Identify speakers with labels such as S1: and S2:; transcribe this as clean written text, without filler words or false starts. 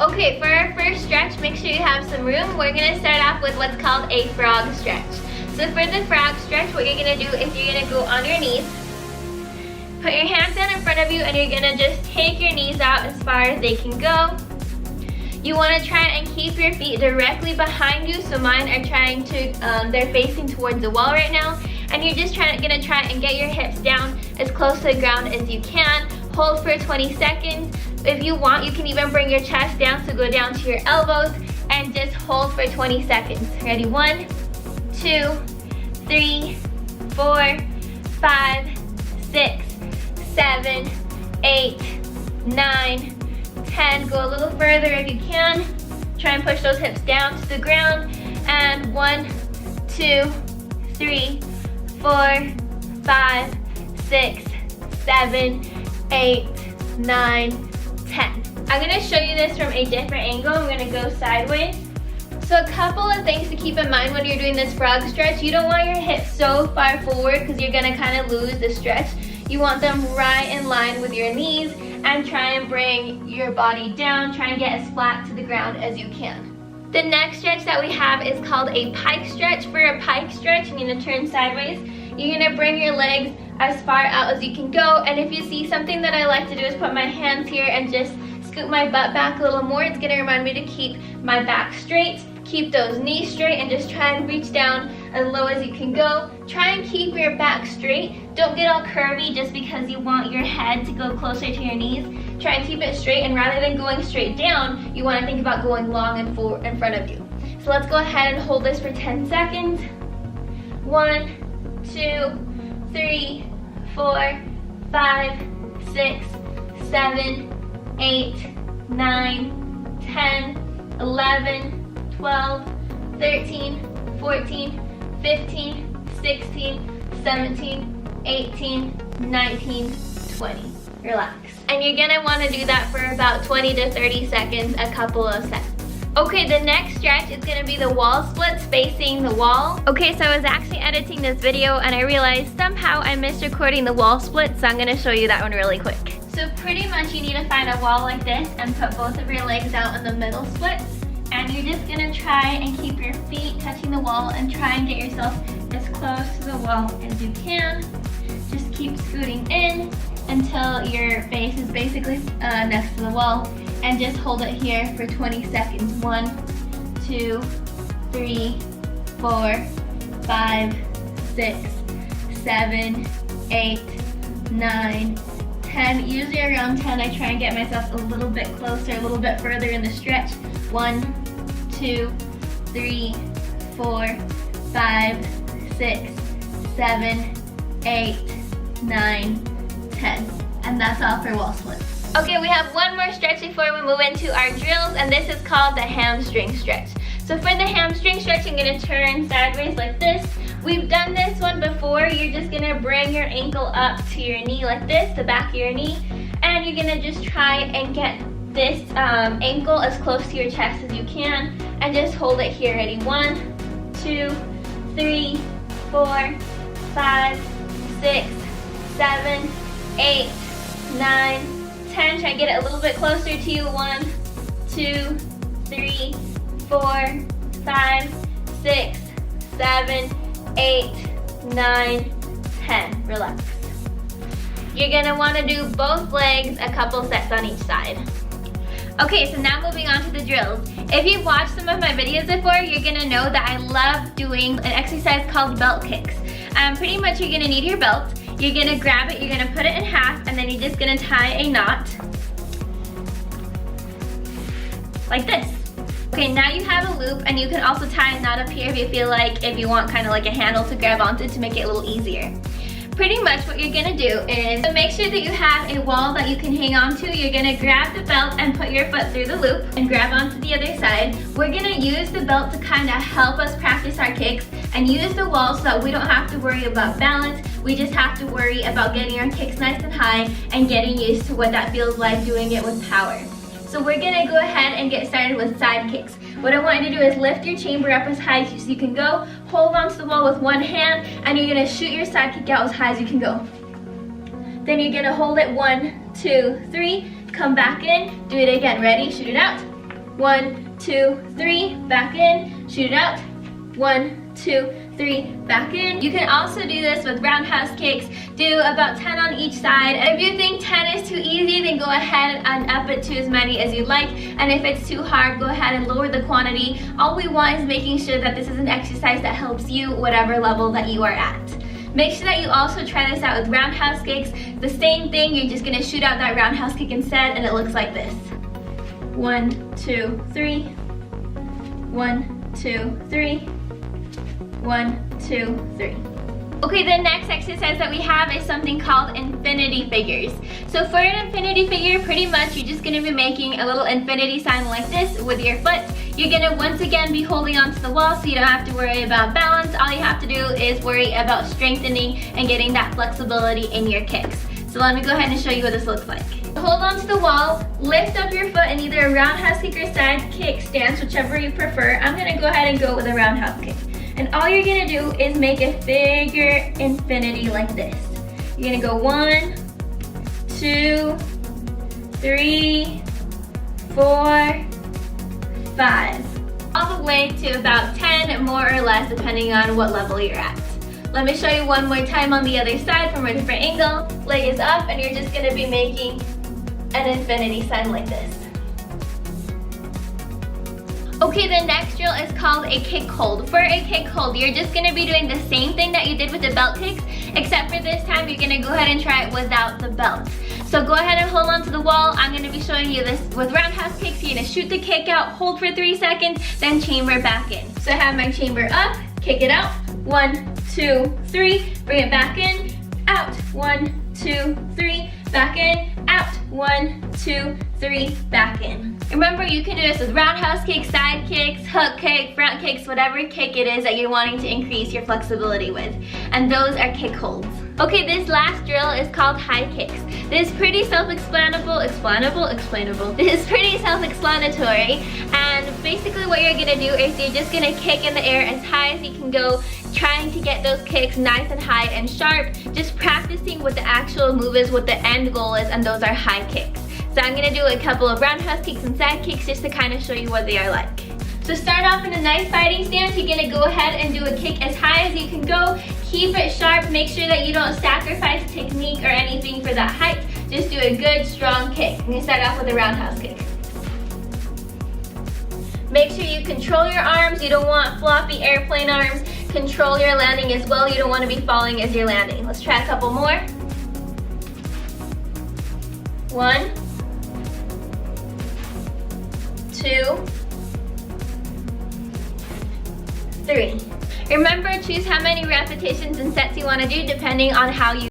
S1: Okay, for our first stretch, make sure you have some room. We're gonna start off with what's called a frog stretch. So for the frog stretch, what you're gonna do is you're gonna go on your knees, put your hands down in front of you, and you're gonna just take your knees out as far as they can go. You wanna try and keep your feet directly behind you. So mine are trying to, they're facing towards the wall right now. And you're just gonna try and get your hips down as close to the ground as you can. Hold for 20 seconds. If you want, you can even bring your chest down, so go down to your elbows and just hold for 20 seconds. Ready? 1, 2, 3, 4, 5, 6, 7, 8, 9, 10. Go a little further if you can. Try and push those hips down to the ground. And 1, 2, 3, 4, 5, 6, 7, 8, 9, 10. I'm gonna show you this from a different angle. I'm gonna go sideways. So a couple of things to keep in mind when you're doing this frog stretch. You don't want your hips so far forward because you're gonna kind of lose the stretch. You want them right in line with your knees, and try and bring your body down. Try and get as flat to the ground as you can. The next stretch that we have is called a pike stretch. For a pike stretch, you're gonna turn sideways. You're gonna bring your legs as far out as you can go. And if you see, something that I like to do is put my hands here and just scoot my butt back a little more. It's gonna remind me to keep my back straight, keep those knees straight, and just try and reach down as low as you can go. Try and keep your back straight. Don't get all curvy just because you want your head to go closer to your knees. Try and keep it straight, and rather than going straight down, you wanna think about going long and forward in front of you. So let's go ahead and hold this for 10 seconds. 1, 2, 3, 4, 5, 6, 7, 8, 9, 10, 11, 12, 13, 14, 15, 16, 17, 18, 19, 20. Relax. And you're gonna wanna do that for about 20 to 30 seconds, a couple of sets. Okay, the next stretch is gonna be the wall splits facing the wall. Okay, so I was actually editing this video and I realized somehow I missed recording the wall splits, so I'm gonna show you that one really quick. So pretty much you need to find a wall like this and put both of your legs out in the middle splits. And you're just gonna try and keep your feet touching the wall and try and get yourself as close to the wall as you can. Just keep scooting in until your face is basically next to the wall, and just hold it here for 20 seconds. 1, 2, 3, 4, 5, 6, 7, 8, 9, 10. Usually around 10 I try and get myself a little bit closer, a little bit further in the stretch. 1, 2, 3, 4, 5, 6, 7, 8, 9, 10. And that's all for wall splits. Okay, we have one more stretch before we move into our drills, and this is called the hamstring stretch. So for the hamstring stretch, I'm gonna turn sideways like this. We've done this one before. You're just gonna bring your ankle up to your knee like this, the back of your knee, and you're gonna just try and get this ankle as close to your chest as you can, and just hold it here. Ready? 1, 2, 3, 4, 5, 6, 7, 8, 9, 10. Try and get it a little bit closer to you. 1, 2, 3, 4, 5, 6, 7, 8, 9, 10. Relax. You're gonna wanna do both legs a couple sets on each side. Okay, so now moving on to the drills. If you've watched some of my videos before, you're gonna know that I love doing an exercise called belt kicks. Pretty much you're gonna need your belt. You're gonna grab it, you're gonna put it in half, and then you're just gonna tie a knot. Like this. Okay, now you have a loop, and you can also tie a knot up here if you feel like, if you want kind of like a handle to grab onto to make it a little easier. Pretty much what you're gonna do is, to make sure that you have a wall that you can hang on to, you're gonna grab the belt and put your foot through the loop and grab onto the other side. We're gonna use the belt to kind of help us practice our kicks, and use the wall so that we don't have to worry about balance. We just have to worry about getting our kicks nice and high and getting used to what that feels like doing it with power. So we're gonna go ahead and get started with side kicks. What I want you to do is lift your chamber up as high as you can go, hold onto the wall with one hand, and you're gonna shoot your side kick out as high as you can go. Then you're gonna hold it 1, 2, 3, come back in, do it again. Ready? Shoot it out. 1, 2, 3, back in, shoot it out. 1, 2, 3, back in. You can also do this with roundhouse kicks. Do about 10 on each side. And if you think 10 is too easy, then go ahead and up it to as many as you like. And if it's too hard, go ahead and lower the quantity. All we want is making sure that this is an exercise that helps you whatever level that you are at. Make sure that you also try this out with roundhouse kicks. The same thing, you're just gonna shoot out that roundhouse kick instead, and it looks like this. 1, 2, 3. 1, 2, 3. 1, 2, 3. Okay, the next exercise that we have is something called infinity figures. So for an infinity figure, pretty much you're just gonna be making a little infinity sign like this with your foot. You're gonna once again be holding onto the wall so you don't have to worry about balance. All you have to do is worry about strengthening and getting that flexibility in your kicks. So let me go ahead and show you what this looks like. Hold onto the wall, lift up your foot in either a roundhouse kick or side kick stance, whichever you prefer. I'm gonna go ahead and go with a roundhouse kick. And all you're gonna do is make a figure infinity like this. You're gonna go 1, 2, 3, 4, 5. All the way to about 10, more or less, depending on what level you're at. Let me show you one more time on the other side from a different angle. Leg is up and you're just gonna be making an infinity sign like this. Okay, the next drill is called a kick hold. For a kick hold, you're just gonna be doing the same thing that you did with the belt kicks, except for this time you're gonna go ahead and try it without the belt. So go ahead and hold on to the wall. I'm gonna be showing you this with roundhouse kicks. You're gonna shoot the kick out, hold for 3 seconds, then chamber back in. So I have my chamber up, kick it out. 1, 2, 3, bring it back in, out. 1, 2, 3, back in, out. 1, 2, 3, back in. Remember, you can do this with roundhouse kicks, side kicks, hook kick, front kicks, whatever kick it is that you're wanting to increase your flexibility with. And those are kick holds. Okay, this last drill is called high kicks. This is pretty self-explanatory, This is pretty self-explanatory, and basically what you're gonna do is you're just gonna kick in the air as high as you can go, trying to get those kicks nice and high and sharp, just practicing what the actual move is, what the end goal is, and those are high kicks. So I'm gonna do a couple of roundhouse kicks and side kicks just to kind of show you what they are like. So start off in a nice fighting stance. You're gonna go ahead and do a kick as high as you can go. Keep it sharp. Make sure that you don't sacrifice technique or anything for that height. Just do a good, strong kick. I'm gonna start off with a roundhouse kick. Make sure you control your arms. You don't want floppy airplane arms. Control your landing as well. You don't want to be falling as you're landing. Let's try a couple more. 1, 2, 3. Remember, choose how many repetitions and sets you want to do depending on how you